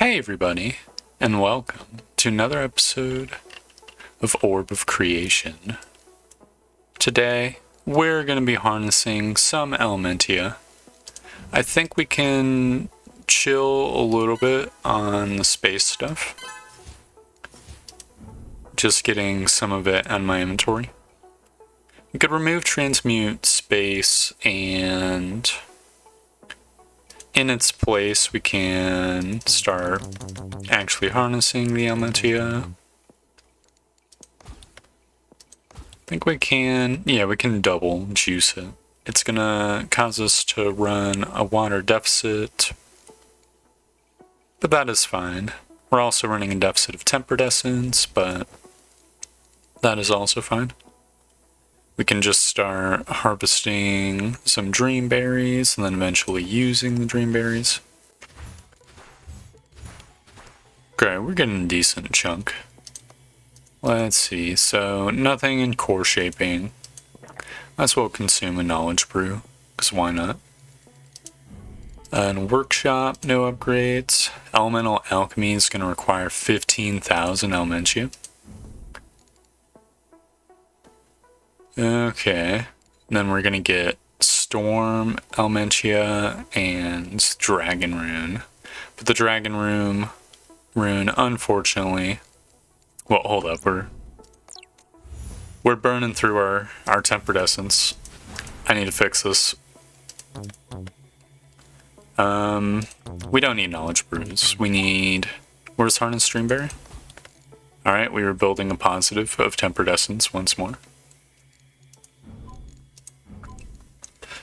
Hey everybody, and welcome to another episode of Orb of Creation. Today, we're going to be harnessing some Elementia. I think we can chill a little bit on the space stuff. Just getting some of it on my inventory. We could remove transmute space, and in its place we can start actually harnessing the Elementia. I think we can, we can double juice it. It's gonna cause us to run a water deficit, but that is fine. We're also running a deficit of tempered essence, but that is also fine. We can just start harvesting some dream berries and then eventually using the dream berries. Okay, we're getting a decent chunk. Let's see, so nothing in core shaping. Might as well consume a knowledge brew, because why not? And workshop, no upgrades. Elemental alchemy is going to require 15,000 Elementia. Okay, and then we're going to get Storm, Elementia, and Dragon Rune. But the Dragon Rune, unfortunately... Well, hold up, we're burning through our tempered essence. I need to fix this. We don't need knowledge brews. We need... Where's Harness Dreamberry? Alright, we were building a positive of tempered essence once more.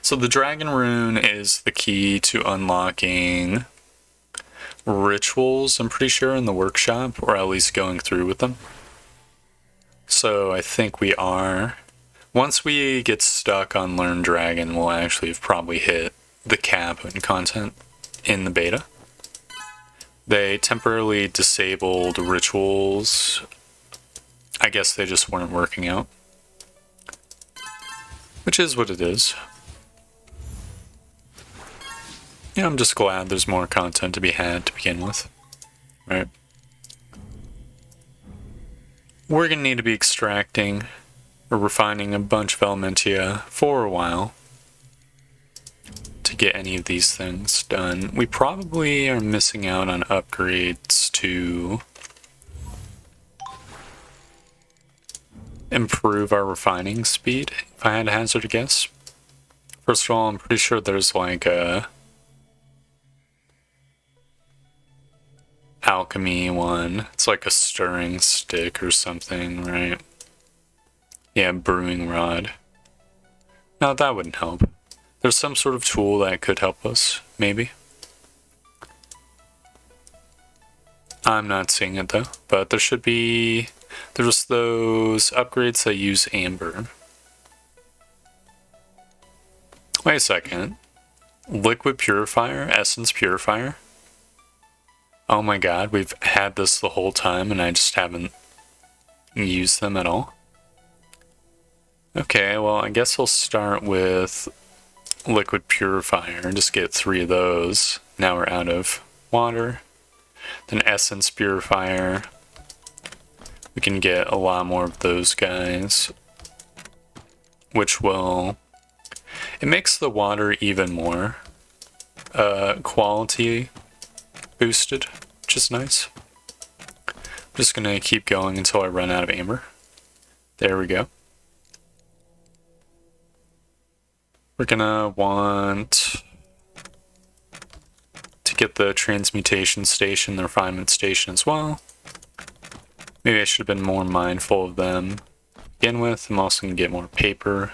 So the Dragon Rune is the key to unlocking rituals, I'm pretty sure, in the workshop, or at least going through with them. So I think we are... Once we get stuck on Learn Dragon, we'll actually have probably hit the cap in content in the beta. They temporarily disabled rituals. I guess they just weren't working out. Which is what it is. Yeah, I'm just glad there's more content to be had to begin with. Right. We're going to need to be extracting or refining a bunch of Elementia for a while to get any of these things done. We probably are missing out on upgrades to improve our refining speed, if I had to hazard a guess. First of all, I'm pretty sure there's like a alchemy one. It's like a stirring stick or something, right? Yeah, brewing rod. No, that wouldn't help. There's some sort of tool that could help us, maybe. I'm not seeing it though, but there should be... There's those upgrades that use amber. Wait a second. Liquid purifier, essence purifier. Oh my god, we've had this the whole time and I just haven't used them at all. Okay, well I guess I'll start with liquid purifier and just get 3 of those. Now we're out of water. Then essence purifier. We can get a lot more of those guys. Which will... It makes the water even more quality boosted, which is nice. I'm just gonna keep going until I run out of amber. There we go. We're gonna want to get the transmutation station, the refinement station as well. Maybe I should have been more mindful of them to begin with. I'm also gonna get more paper,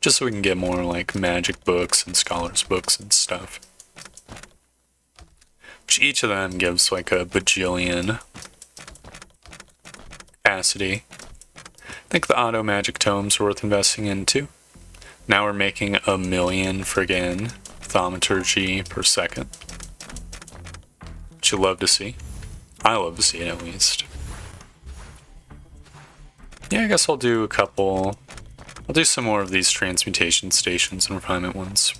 just so we can get more like magic books and scholars books and stuff. Which each of them gives like a bajillion capacity. I think the auto magic tomes are worth investing in too. Now we're making 1,000,000 friggin' thaumaturgy per second. Which you love to see. I love to see it at least. Yeah, I guess I'll do a couple... I'll do some more of these transmutation stations and refinement ones.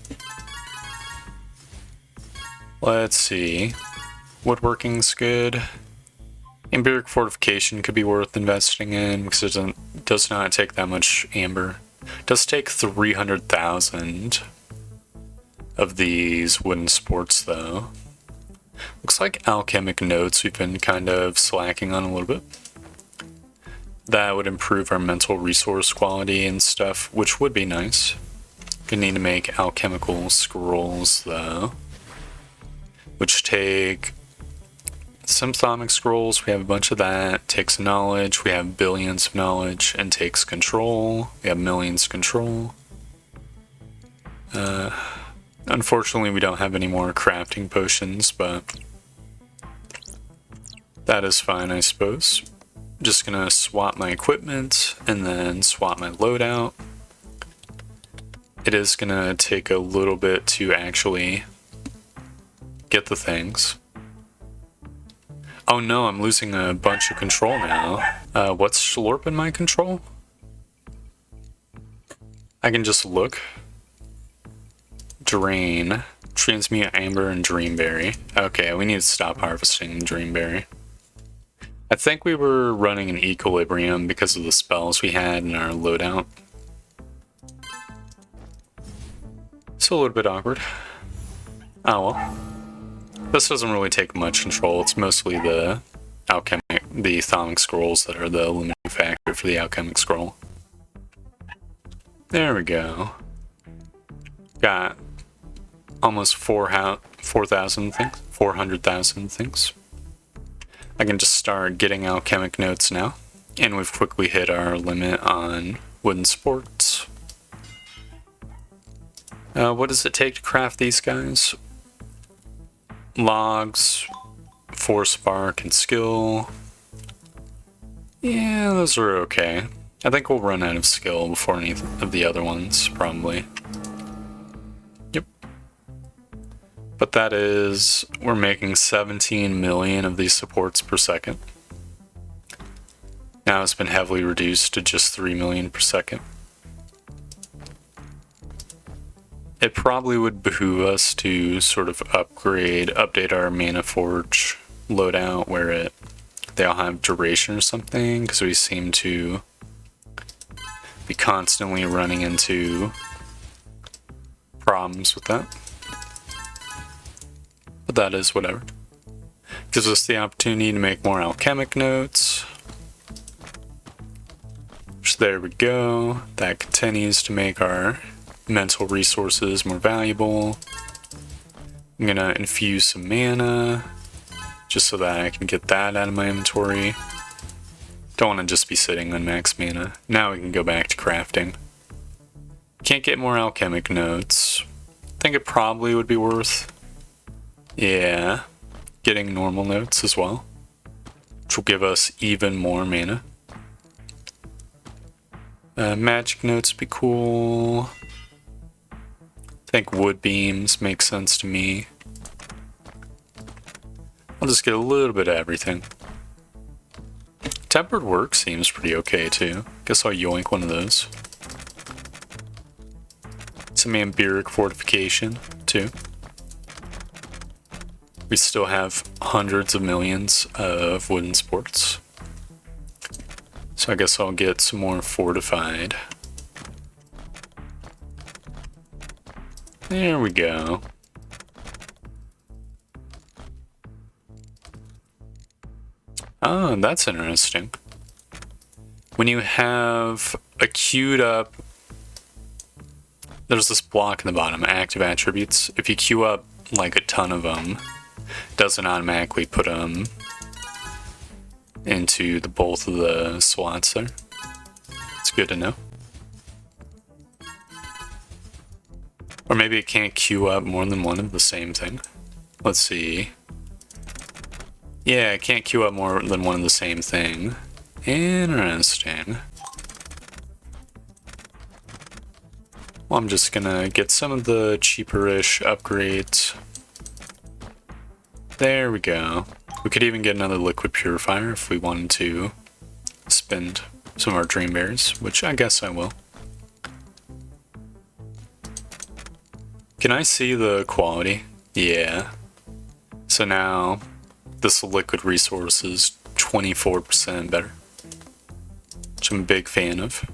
Let's see. woodworking's good. Amberic fortification could be worth investing in because it does not take that much amber. It does take 300,000 of these wooden sports though. Looks like alchemic notes we've been kind of slacking on a little bit. That would improve our mental resource quality and stuff, which would be nice. We need to make alchemical scrolls though, which take some thaumic scrolls. We have a bunch of that. Takes knowledge. We have billions of knowledge and takes control. We have millions control. Unfortunately, we don't have any more crafting potions, but that is fine, I suppose. Just gonna swap my equipment and then swap my loadout. It is gonna take a little bit to actually get the things. Oh no, I'm losing a bunch of control now. What's Schlorp in my control? I can just look. Drain, transmute amber and dreamberry. Okay, we need to stop harvesting dreamberry. I think we were running in equilibrium because of the spells we had in our loadout. It's a little bit awkward. Oh well. This doesn't really take much control. It's mostly the thaumic scrolls that are the limiting factor for the alchemic scroll. There we go. Got almost 4,000 things, 400,000 things. I can just start getting alchemic notes now, and we've quickly hit our limit on wooden sports. What does it take to craft these guys? Logs, 4 spark, and skill. Yeah, those are okay. I think we'll run out of skill before any of the other ones, probably. Yep. But that is, we're making 17 million of these supports per second. Now it's been heavily reduced to just 3 million per second. It probably would behoove us to sort of update our Mana Forge loadout where they all have duration or something, because we seem to be constantly running into problems with that. But that is whatever. Gives us the opportunity to make more alchemic notes. So there we go. That continues to make our mental resources more valuable. I'm gonna infuse some mana just so that I can get that out of my inventory. Don't want to just be sitting on max mana. Now we can go back to crafting. Can't get more alchemic notes. I think it probably would be worth, yeah, getting normal notes as well, which will give us even more mana. Magic notes would be cool. I think wood beams make sense to me. I'll just get a little bit of everything. Tempered work seems pretty okay too. Guess I'll yoink one of those. Some amberic fortification too. We still have hundreds of millions of wooden sports. So I guess I'll get some more fortified. There we go. Oh, that's interesting. When you have a queued up, there's this block in the bottom, active attributes. If you queue up like a ton of them, it doesn't automatically put them into both of the slots there. It's good to know. Or maybe it can't queue up more than one of the same thing. Let's see. Yeah, it can't queue up more than one of the same thing. Interesting. Well, I'm just gonna get some of the cheaper-ish upgrades. There we go. We could even get another liquid purifier if we wanted to spend some of our dream berries, which I guess I will. Can I see the quality? Yeah. So now this liquid resource is 24% better, which I'm a big fan of.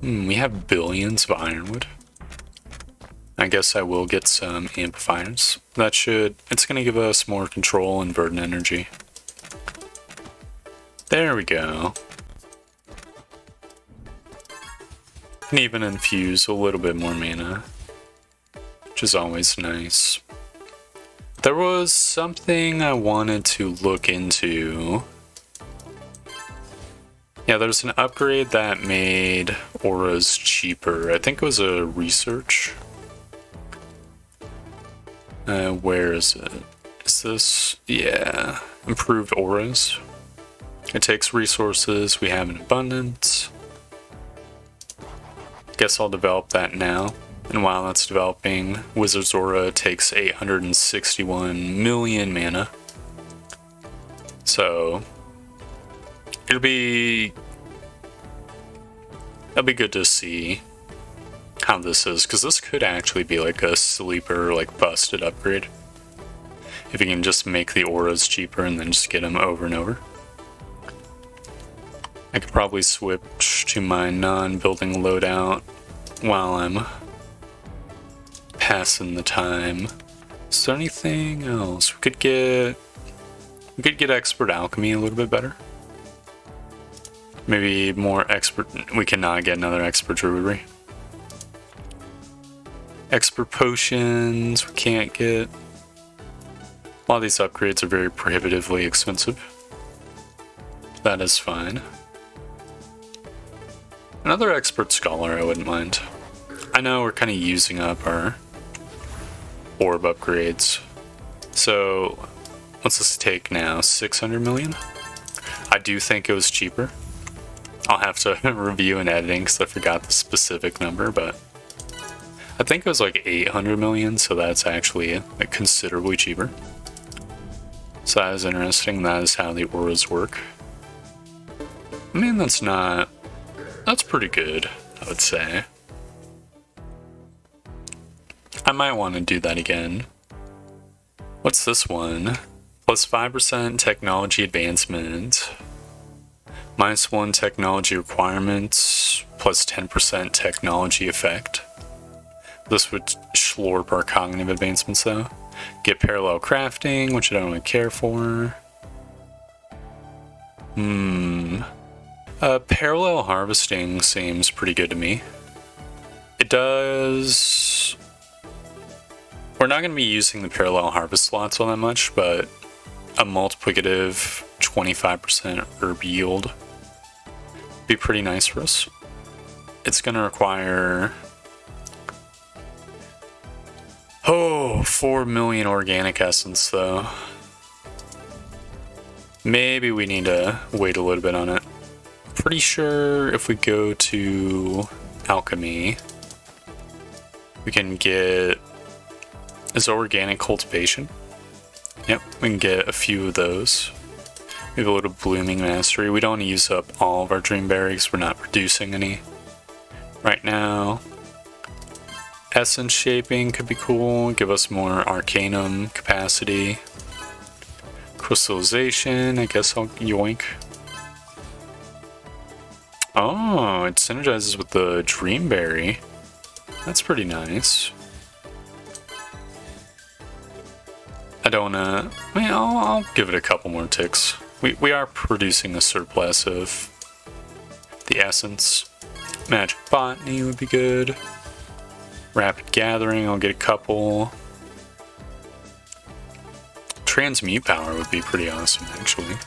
We have billions of ironwood. I guess I will get some amplifiers. It's going to give us more control and burden energy. There we go. Can even infuse a little bit more mana, which is always nice. There was something I wanted to look into. Yeah, there's an upgrade that made auras cheaper. I think it was a research. Where is it? Is this? Yeah, improved auras. It takes resources we have in abundance. Guess I'll develop that now. And while that's developing, Wizard's Aura takes 861 million mana. So it'll be good to see how this is, because this could actually be like a sleeper, like busted upgrade. If you can just make the auras cheaper and then just get them over and over. I could probably switch to my non-building loadout while I'm passing the time. Is there anything else? We could get expert alchemy a little bit better. Maybe more expert. We cannot get another expert druidry. Expert potions we can't get. A lot of these upgrades are very prohibitively expensive. That is fine. Another expert scholar I wouldn't mind. I know we're kind of using up our orb upgrades. So what's this take now? 600 million? I do think it was cheaper. I'll have to review in editing because I forgot the specific number, but I think it was like 800 million, so that's actually like considerably cheaper. So that is interesting. That is how the auras work. I mean, that's pretty good, I would say. I might want to do that again. What's this one? Plus 5% technology advancement. -1 technology requirements. Plus 10% technology effect. This would slurp our cognitive advancements though. Get parallel crafting, which I don't really care for. Parallel harvesting seems pretty good to me. It does... We're not going to be using the parallel harvest slots all that much, but a multiplicative 25% herb yield would be pretty nice for us. It's going to require... 4 million organic essence though. Maybe we need to wait a little bit on it. Pretty sure if we go to alchemy, we can get... Is organic cultivation? Yep, we can get a few of those. We have a little blooming mastery. We don't use up all of our dream berries. We're not producing any right now. Essence shaping could be cool. Give us more arcanum capacity. Crystallization, I guess I'll yoink. Oh, it synergizes with the Dreamberry. That's pretty nice. I don't wanna... I mean, I'll give it a couple more ticks. We are producing a surplus of the essence. Magic Botany would be good. Rapid Gathering, I'll get a couple. Transmute Power would be pretty awesome, actually.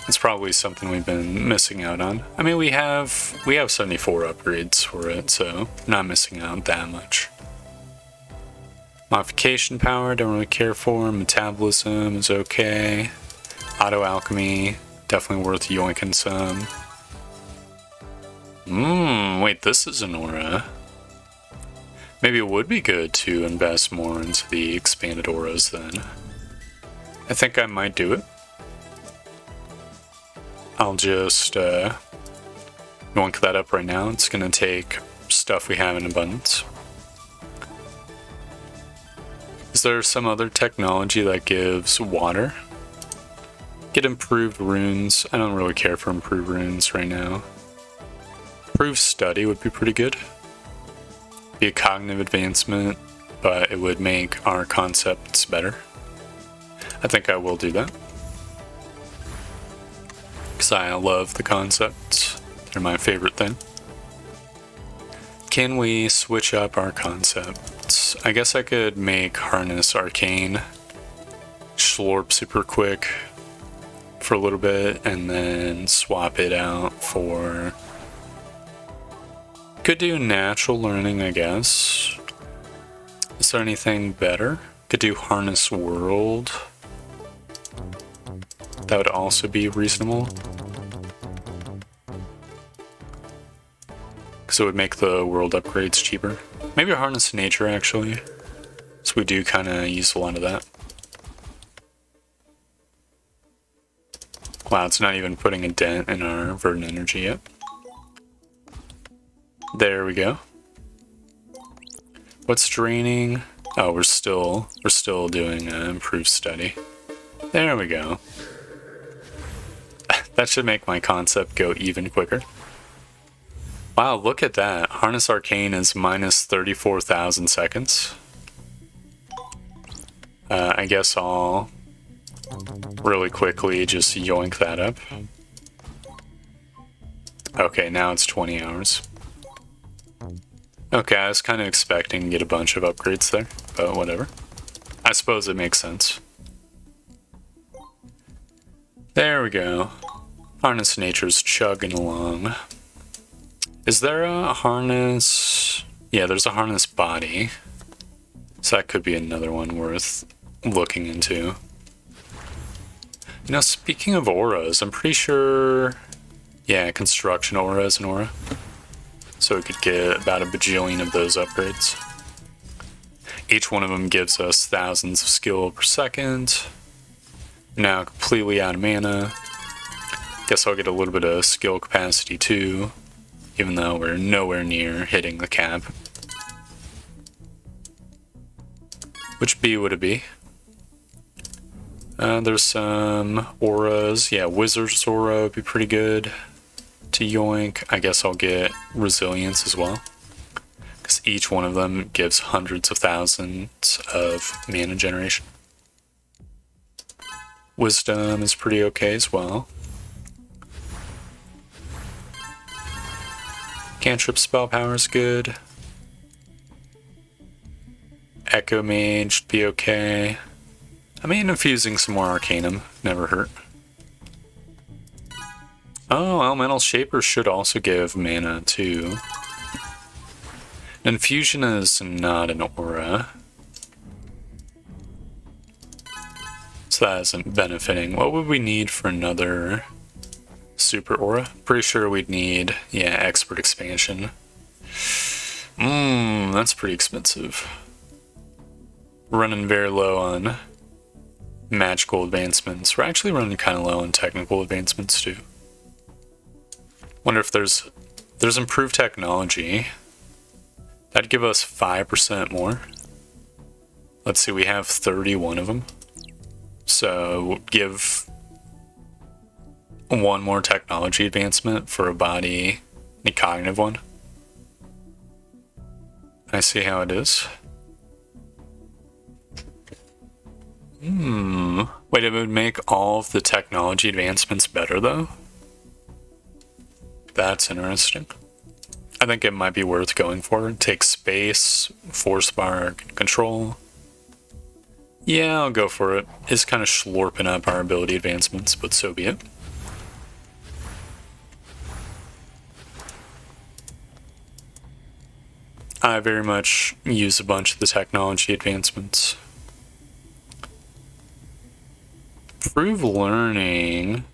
It's probably something we've been missing out on. I mean, we have 74 upgrades for it, so not missing out that much. Modification Power, don't really care for. Metabolism is okay. Auto Alchemy, definitely worth yoinking some. Wait, this is an aura. Maybe it would be good to invest more into the expanded auras then. I think I might do it. I'll just move yoink that up right now. It's going to take stuff we have in abundance. Is there some other technology that gives water? Get improved runes. I don't really care for improved runes right now. Improved study would be pretty good. Be a cognitive advancement, but it would make our concepts better. I think I will do that. Because I love the concepts. They're my favorite thing. Can we switch up our concepts? I guess I could make Harness Arcane Schlorp super quick for a little bit and then swap it out for... Could do Natural Learning, I guess. Is there anything better? Could do Harness World. That would also be reasonable. Because it would make the world upgrades cheaper. Maybe Harness Nature, actually. So we do kind of use a lot of that. Wow, it's not even putting a dent in our Verdant Energy yet. There we go. What's draining? Oh, we're still doing improved study. There we go. That should make my concept go even quicker. Wow, look at that. Harness Arcane is minus 34,000 seconds. I guess I'll really quickly just yoink that up. Okay, now it's 20 hours. Okay, I was kind of expecting to get a bunch of upgrades there, but whatever. I suppose it makes sense. There we go. Harness Nature's chugging along. Is there a harness? Yeah, there's a harness body. So that could be another one worth looking into. You know, speaking of auras, I'm pretty sure... Yeah, construction aura is an aura. So we could get about a bajillion of those upgrades. Each one of them gives us thousands of skill per second. Now completely out of mana. Guess I'll get a little bit of skill capacity too, even though we're nowhere near hitting the cap. Which B would it be? There's some auras. Yeah, Wizard's Aura would be pretty good to yoink. I guess I'll get Resilience as well, because each one of them gives hundreds of thousands of mana generation. Wisdom is pretty okay as well. Cantrip spell power is good. Echo Mage be okay. I mean, infusing some more Arcanum never hurt. Oh, Elemental Shaper should also give mana too. Infusion is not an aura, so that isn't benefiting. What would we need for another super aura? Pretty sure we'd need, yeah, Expert Expansion. That's pretty expensive. Running very low on magical advancements. We're actually running kind of low on technical advancements too. Wonder if there's improved technology. That'd give us 5% more. Let's see, we have 31 of them. So give one more technology advancement for a body, a cognitive one. I see how it is. Wait, it would make all of the technology advancements better though? That's interesting. I think it might be worth going for. Take space, force spark, control. Yeah, I'll go for it. It's kind of schlorping up our ability advancements, but so be it. I very much use a bunch of the technology advancements. Improve learning,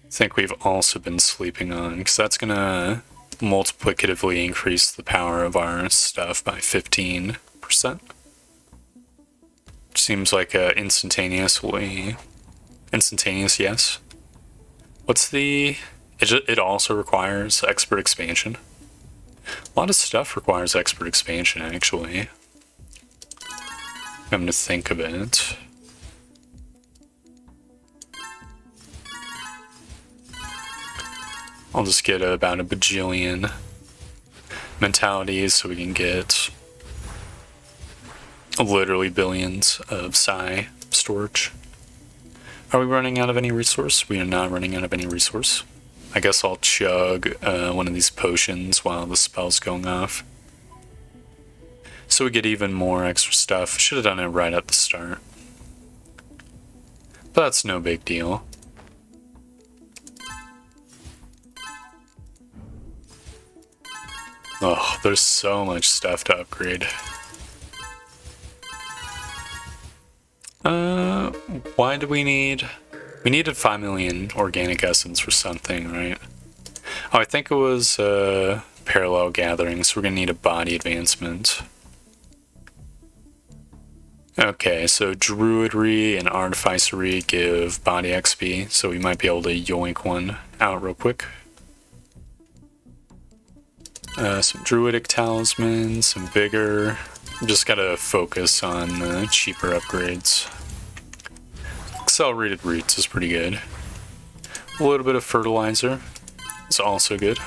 I think we've also been sleeping on, because that's going to multiplicatively increase the power of our stuff by 15%. Seems like a instantaneous yes. What's the It also requires expert expansion. A lot of stuff requires expert expansion, actually. Come to think of it. I'll just get about a bajillion mentalities so we can get literally billions of psi storage. Are we running out of any resource? We are not running out of any resource. I guess I'll chug one of these potions while the spell's going off. So we get even more extra stuff. Should have done it right at the start. But that's no big deal. Oh, there's so much stuff to upgrade. Why do we need... We needed 5 million organic essence for something, right? Oh, I think it was parallel gathering, so we're gonna need a body advancement. Okay, so druidry and artificery give body XP, so we might be able to yoink one out real quick. Some druidic talismans, some vigor. Just gotta focus on the cheaper upgrades. Accelerated roots is pretty good. A little bit of fertilizer is also good.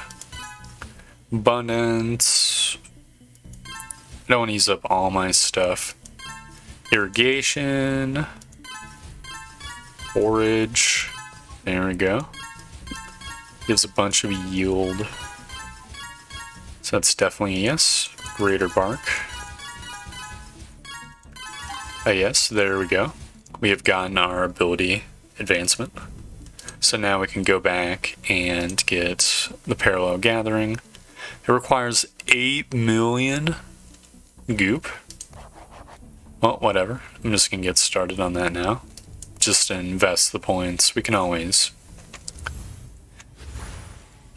Abundance. I don't want to use up all my stuff. Irrigation. Forage. There we go. Gives a bunch of yield. So that's definitely a yes. Greater bark. Yes, there we go. We have gotten our ability advancement. So now we can go back and get the parallel gathering. It requires 8 million goop. Well, whatever. I'm just gonna get started on that now. Just invest the points. We can always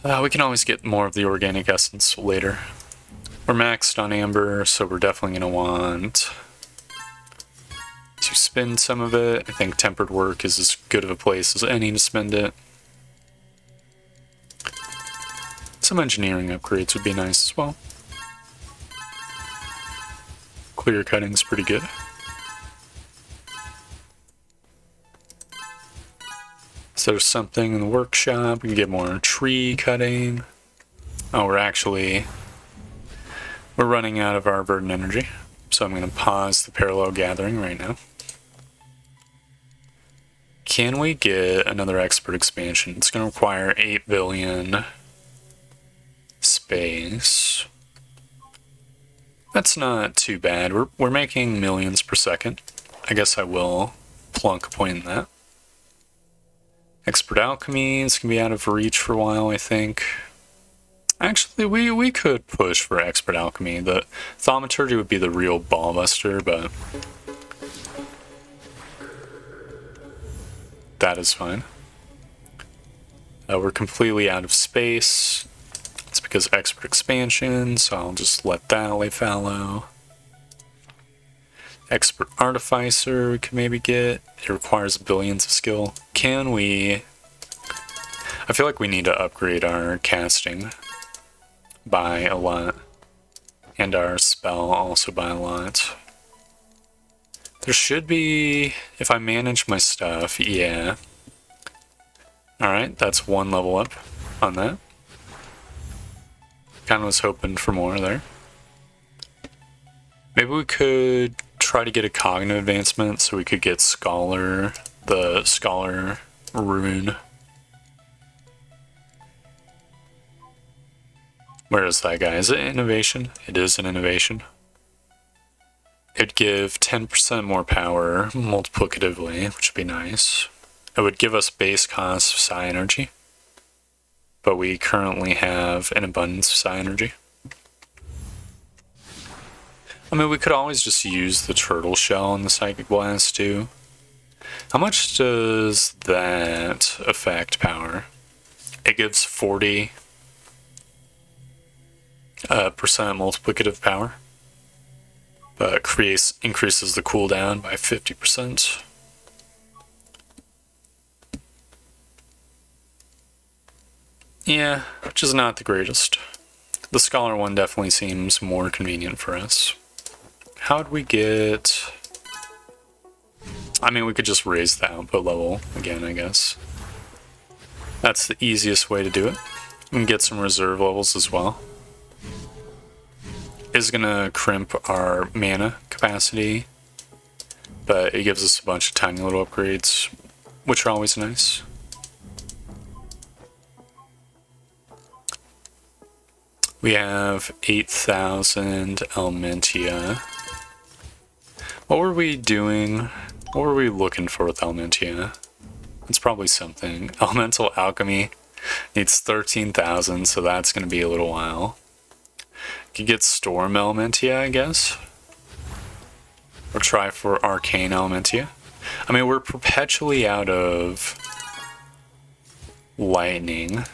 get more of the organic essence later. We're maxed on amber, so we're definitely gonna want to spend some of it. I think tempered work is as good of a place as any to spend it. Some engineering upgrades would be nice as well. Clear cutting's pretty good. So there's something in the workshop. We can get more tree cutting. Oh, we're running out of our verdant energy. So I'm going to pause the parallel gathering right now. Can we get another expert expansion? It's going to require 8 billion space. That's not too bad. We're making millions per second. I guess I will plunk a point in that. Expert alchemy is going to be out of reach for a while, I think. Actually, we could push for expert alchemy. The thaumaturgy would be the real ballbuster, but that is fine. We're completely out of space. It's because expert expansion, so I'll just let that lay fallow. Expert artificer we can maybe get. It requires billions of skill. Can we... I feel like we need to upgrade our casting by a lot. And our spell also by a lot. There should be... If I manage my stuff, yeah. Alright, that's one level up on that. Kind of was hoping for more there. Maybe we could try to get a cognitive advancement so we could get Scholar, the Scholar rune. Where is that guy? Is it innovation? It is an innovation. It'd give 10% more power multiplicatively, which would be nice. It would give us base cost of psi energy. But we currently have an abundance of psi energy. I mean, we could always just use the turtle shell in the Psychic Blast too. How much does that affect power? It gives 40% multiplicative power, but increases the cooldown by 50%. Yeah, which is not the greatest. The Scholar one definitely seems more convenient for us. How'd we get... I mean, we could just raise the output level again, I guess. That's the easiest way to do it. And get some reserve levels as well. Is gonna crimp our mana capacity, but it gives us a bunch of tiny little upgrades, which are always nice. We have 8,000 Elementia. What were we doing? What were we looking for with Elementia? It's probably something. Elemental Alchemy needs 13,000, so that's going to be a little while. Could get Storm Elementia, I guess. Or try for Arcane Elementia. I mean, we're perpetually out of Lightning.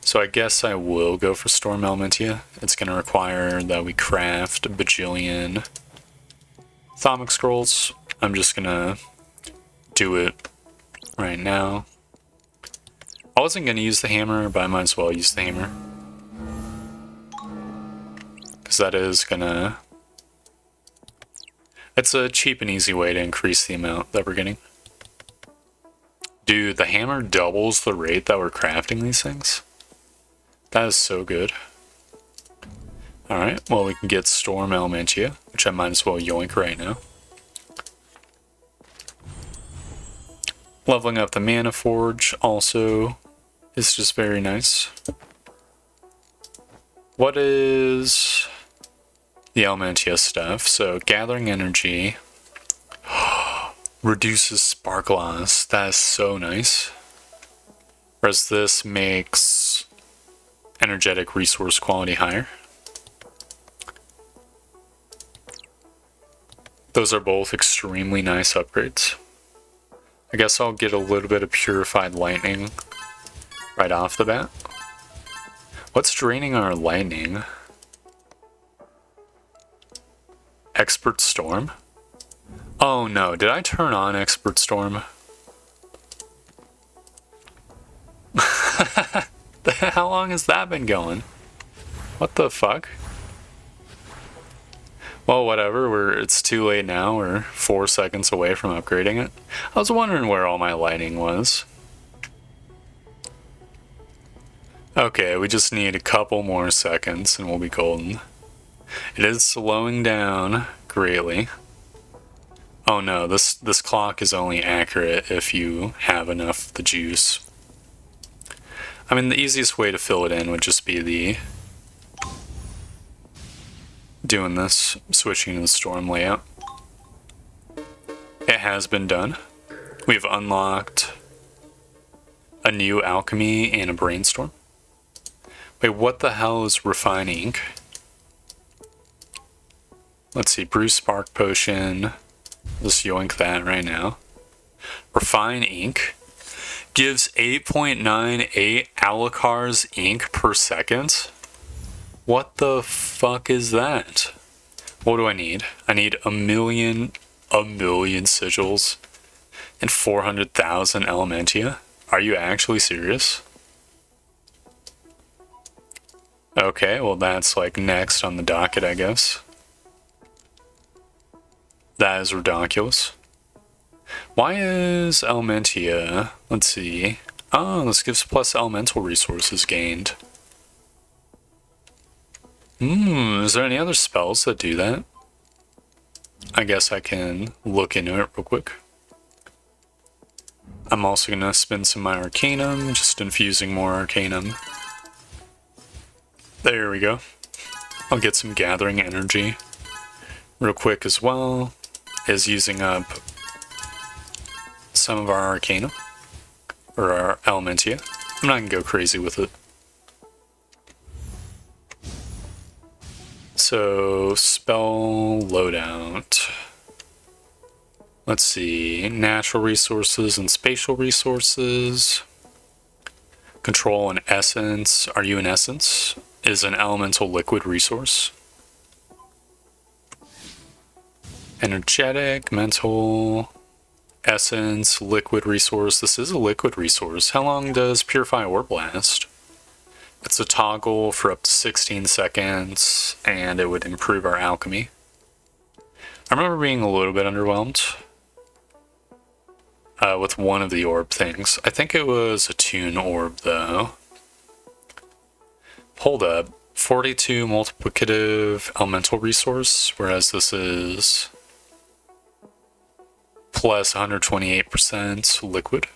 So I guess I will go for Storm Elementia. It's going to require that we craft a bajillion Thaumic Scrolls. I'm just going to do it right now. I wasn't going to use the hammer, but I might as well use the hammer. Because that is going to... It's a cheap and easy way to increase the amount that we're getting. Dude, the hammer doubles the rate that we're crafting these things. That is so good. Alright, well we can get Storm Elementia, which I might as well yoink right now. Leveling up the Mana Forge also is just very nice. What is the Elementia stuff? So, gathering energy reduces spark loss. That is so nice. Whereas this makes energetic resource quality higher. Those are both extremely nice upgrades. I guess I'll get a little bit of Purified Lightning right off the bat. What's draining our lightning? Expert Storm? Oh no, did I turn on Expert Storm? How long has that been going? What the fuck? Well, whatever, it's too late now. We're 4 seconds away from upgrading it. I was wondering where all my lighting was. Okay, we just need a couple more seconds and we'll be golden. It is slowing down greatly. Oh no, this clock is only accurate if you have enough of the juice. I mean, the easiest way to fill it in would just be doing this, switching to the storm layout. It has been done. We've unlocked a new alchemy and a brainstorm. Wait, what the hell is Refine Ink? Let's see, brew spark potion. Let's yoink that right now. Refine Ink gives 8.98 Alucard's ink per second. What the fuck is that? What do I need? I need a million sigils and 400,000 Elementia. Are you actually serious? Okay, well that's like next on the docket, I guess. That is ridiculous. Why is Elementia... Let's see. Oh, this gives plus elemental resources gained. Is there any other spells that do that? I guess I can look into it real quick. I'm also going to spend some of my Arcanum, just infusing more Arcanum. There we go. I'll get some Gathering Energy real quick as well, is using up some of our Arcanum, or our Elementia. I'm not going to go crazy with it. So, spell loadout. Let's see, natural resources and spatial resources. Control and essence. Are you an essence? Is an elemental liquid resource. Energetic, mental, essence, liquid resource. This is a liquid resource. How long does Purify Orb last? It's a toggle for up to 16 seconds, and it would improve our alchemy. I remember being a little bit underwhelmed with one of the orb things. I think it was a tune orb, though. Hold up. 42 multiplicative elemental resource, whereas this is plus 128% liquid.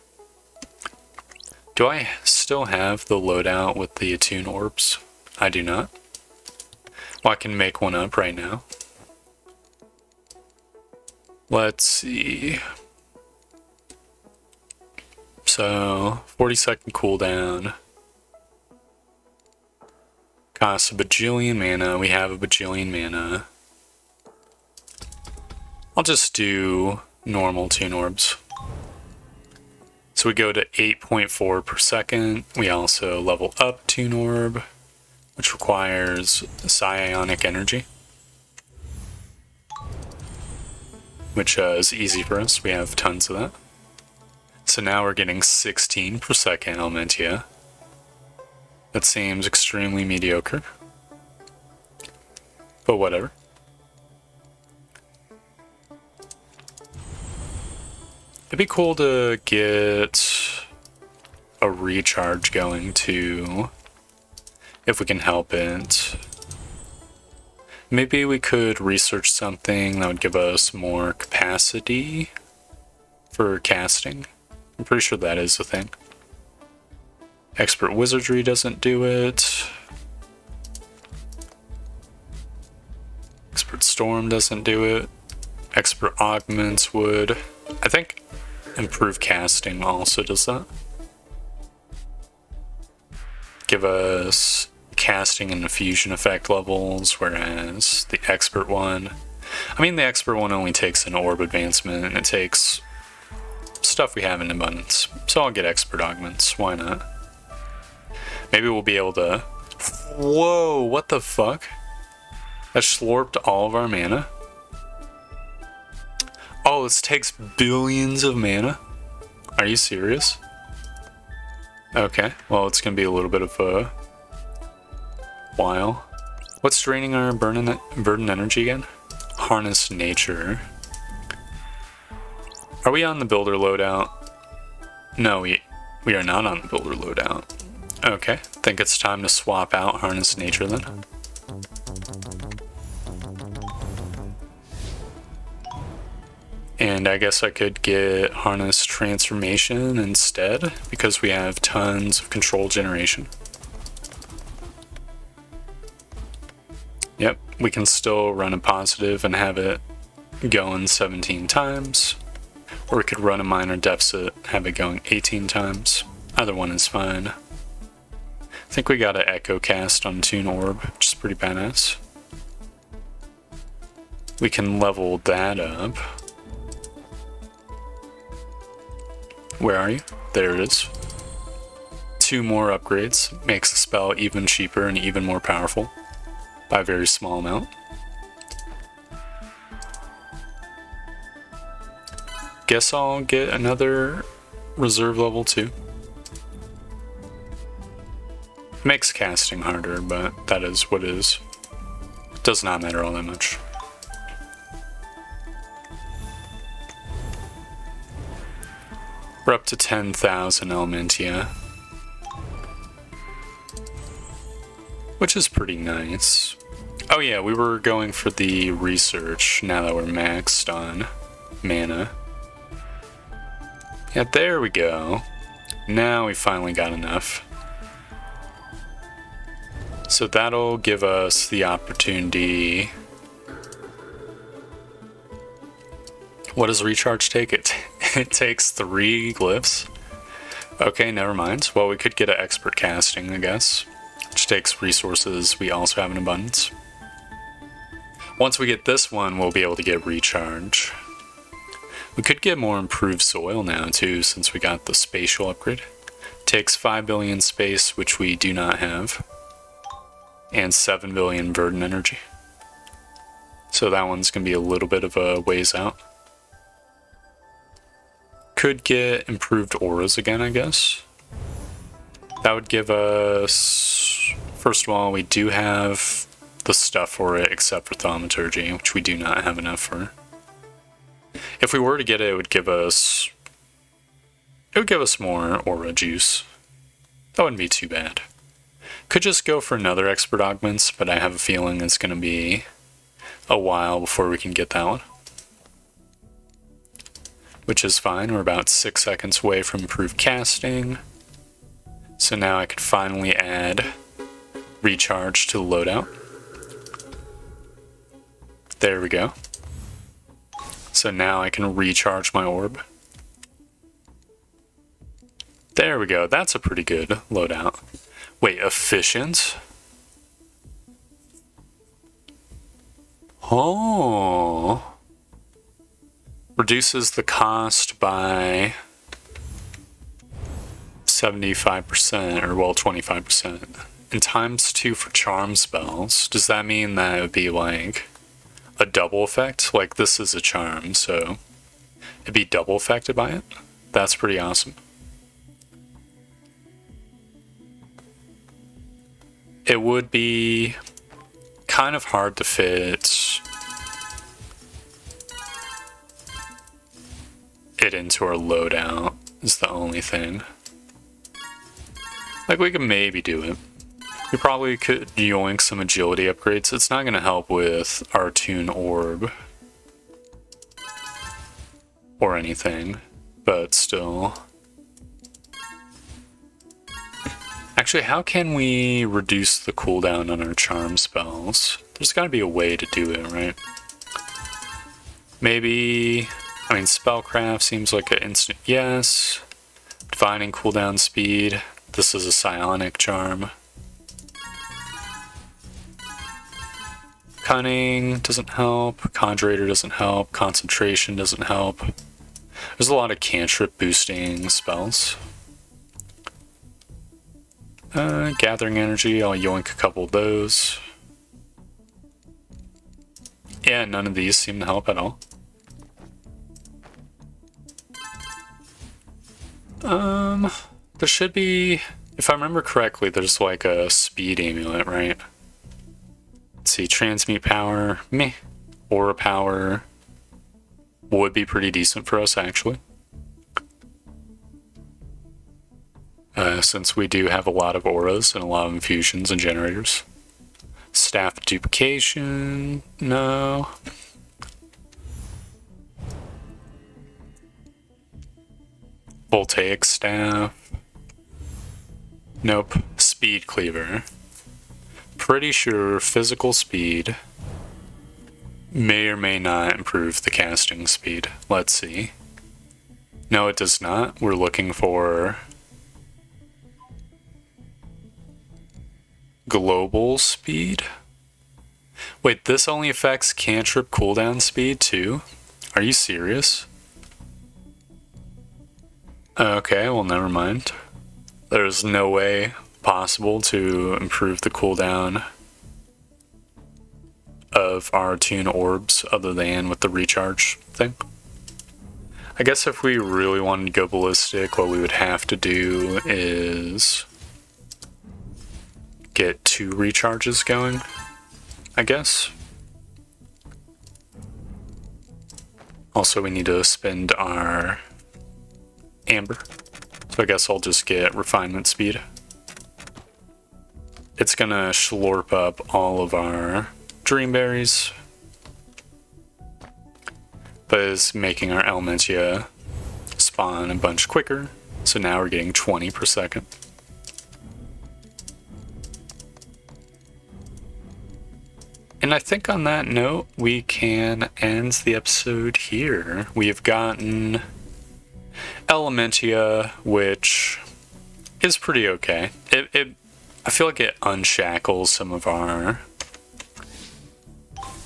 Do I still have the loadout with the attune orbs? I do not. Well, I can make one up right now. Let's see. So, 40-second cooldown. Costs a bajillion mana. We have a bajillion mana. I'll just do normal tune orbs. So we go to 8.4 per second. We also level up tune orb, which requires psionic energy, which is easy for us. We have tons of that. So now we're getting 16 per second Elementia. That seems extremely mediocre, but whatever. It'd be cool to get a recharge going too, if we can help it. Maybe we could research something that would give us more capacity for casting. I'm pretty sure that is a thing. Expert Wizardry doesn't do it. Expert Storm doesn't do it. Expert Augments would. I think Improved Casting also does that. Give us casting and fusion effect levels, whereas the Expert one... I mean, the Expert one only takes an Orb Advancement, and it takes stuff we have in abundance. So I'll get Expert Augments, why not? Maybe we'll be able to... Whoa, what the fuck? That slurped all of our mana? Oh, this takes billions of mana? Are you serious? Okay, well, it's gonna be a little bit of a while. What's draining our burden energy again? Harness Nature. Are we on the Builder loadout? No, we are not on the Builder loadout. Okay, think it's time to swap out Harness Nature then. And I guess I could get Harness Transformation instead, because we have tons of control generation. Yep, we can still run a positive and have it going 17 times. Or we could run a minor deficit, have it going 18 times. Either one is fine. I think we got an Echo Cast on Tune Orb, which is pretty badass. We can level that up. Where are you? There it is. 2 more upgrades. Makes the spell even cheaper and even more powerful. By a very small amount. Guess I'll get another reserve level 2. Makes casting harder, but that is what it is. It does not matter all that much. We're up to 10,000 Elementia, which is pretty nice. Oh yeah, we were going for the research now that we're maxed on mana. Yeah, there we go. Now we finally got enough. So that'll give us the opportunity. What does recharge take? It takes 3 glyphs. Okay, never mind. Well, we could get an expert casting, I guess, which takes resources we also have in abundance. Once we get this one, we'll be able to get recharge. We could get more improved soil now too, since we got the spatial upgrade. Takes 5 billion space, which we do not have, and 7 billion burden energy. So that one's gonna be a little bit of a ways out. Could get improved auras again, I guess. That would give us First of all, we do have the stuff for it except for thaumaturgy, which we do not have enough for. If we were to get it, it would give us more aura juice. That wouldn't be too bad. Could just go for another expert augments, but I have a feeling it's going to be a while before we can get that one. Which is fine. We're about 6 seconds away from improved casting. So now I can finally add recharge to the loadout. There we go. So now I can recharge my orb. There we go. That's a pretty good loadout. Wait, efficient? Oh. Reduces the cost by 75%, or well, 25%. And times 2 for charm spells. Does that mean that it would be like a double effect? Like this is a charm, so it'd be double affected by it? That's pretty awesome. It would be kind of hard to fit it into our loadout, is the only thing. Like, we could maybe do it. We probably could yoink some agility upgrades. It's not going to help with our Toon Orb or anything, but still. Actually, how can we reduce the cooldown on our charm spells? There's got to be a way to do it, right? Maybe, I mean, Spellcraft seems like an instant yes. Divining cooldown speed. This is a psionic charm. Cunning doesn't help. Conjurator doesn't help. Concentration doesn't help. There's a lot of cantrip boosting spells. Gathering energy, I'll yoink a couple of those. Yeah, none of these seem to help at all. There should be, if I remember correctly, there's like a speed amulet, right? Let's see, transmute power, meh. Aura power would be pretty decent for us, actually. Since we do have a lot of auras and a lot of infusions and generators. Staff duplication, no. Voltaic staff, nope. Speed cleaver. Pretty sure physical speed may or may not improve the casting speed. Let's see. No, it does not. We're looking for global speed. Wait, this only affects cantrip cooldown speed too? Are you serious? Okay, well, never mind. There's no way possible to improve the cooldown of our Toon orbs other than with the recharge thing. I guess if we really wanted to go ballistic, what we would have to do is get 2 recharges going, I guess. Also, we need to spend our amber. So I guess I'll just get refinement speed. It's gonna slurp up all of our dreamberries, but is making our Elementia spawn a bunch quicker. So now we're getting 20 per second. And I think on that note, we can end the episode here. We have gotten Elementia, which is pretty okay. I feel like it unshackles some of our,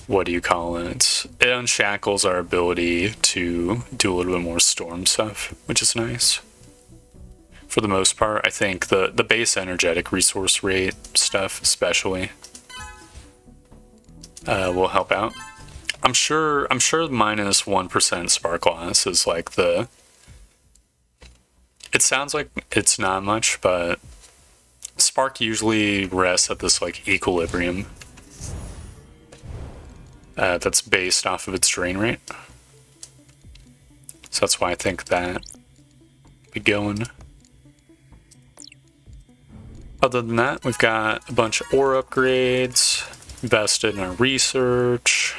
what do you call it? It unshackles our ability to do a little bit more storm stuff, which is nice. For the most part, I think the base energetic resource rate stuff especially will help out. I'm sure minus 1% spark loss is like the... It sounds like it's not much, but Spark usually rests at this like equilibrium that's based off of its drain rate. So that's why I think that be going. Other than that, we've got a bunch of ore upgrades, invested in our research,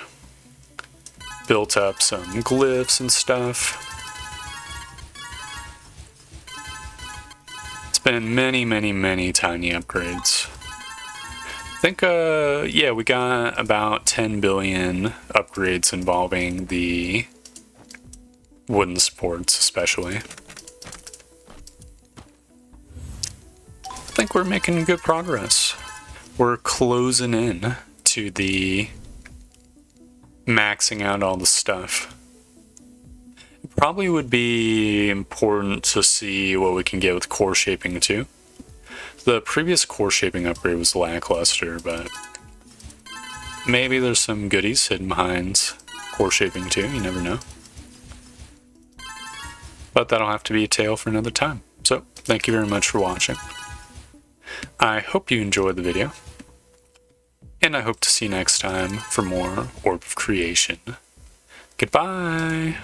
built up some glyphs and stuff. It's been many, many, many tiny upgrades. I think, yeah, we got about 10 billion upgrades involving the wooden supports, especially. I think we're making good progress. We're closing in to the maxing out all the stuff. It probably would be important to see what we can get with core shaping too. The previous core shaping upgrade was lackluster, but maybe there's some goodies hidden behind core shaping too, you never know. But that'll have to be a tale for another time. So, thank you very much for watching. I hope you enjoyed the video, and I hope to see you next time for more Orb of Creation. Goodbye!